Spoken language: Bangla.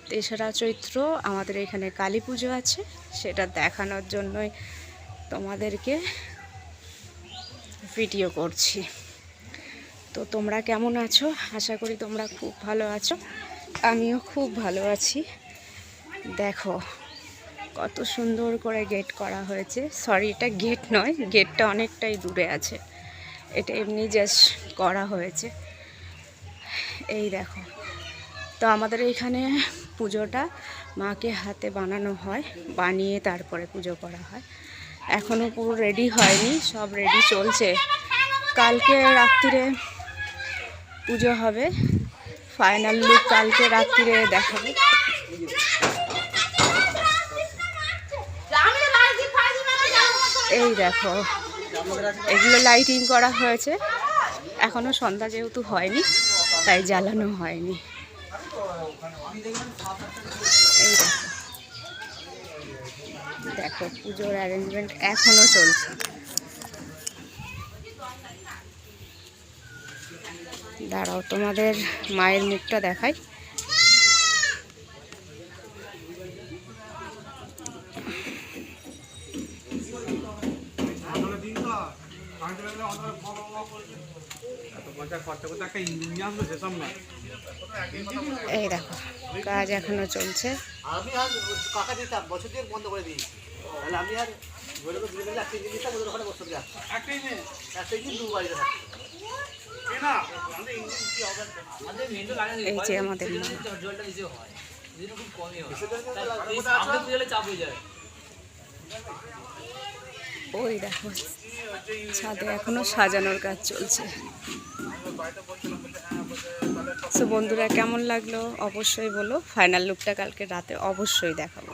তেসরা চৈত্র আমাদের এখানে কালী পুজো আছে, সেটা দেখানোর জন্যই তোমাদেরকে ভিডিও করছি। তো তোমরা কেমন আছো? আশা করি তোমরা খুব ভালো আছো, আমিও খুব ভালো আছি। দেখো কত সুন্দর করে গেট করা হয়েছে। সরি, এটা গেট নয়, গেটটা অনেকটাই দূরে আছে, এটা এমনি জাস্ট করা হয়েছে। এই দেখো, তো আমাদের এইখানে পুজোটা মাকে হাতে বানানো হয়, বানিয়ে তারপরে পুজো করা হয়। এখনও পুরো রেডি হয়নি, সব রেডি চলছে। কালকে রাত্রিরে পুজো হবে, ফাইনাল লুক কালকে রাত্রিরে দেখাবো। এই দেখো, এগুলো লাইটিং করা হয়েছে, এখনো সন্ধ্যা যেহেতু হয়নি তাই জ্বালানো হয়নি। এই দেখো পুজোর অ্যারেঞ্জমেন্ট এখনো চলছে। দাঁড়াও তোমাদের মায়ের মুখটা দেখাই। এই দেখো কাজ এখনো চলছে। এই যে আমাদের ওই দেখো ছাদে এখনো সাজানোর কাজ চলছে। তো বন্ধুরা কেমন লাগলো অবশ্যই বলো, ফাইনাল লুকটা কালকে রাতে অবশ্যই দেখাবো।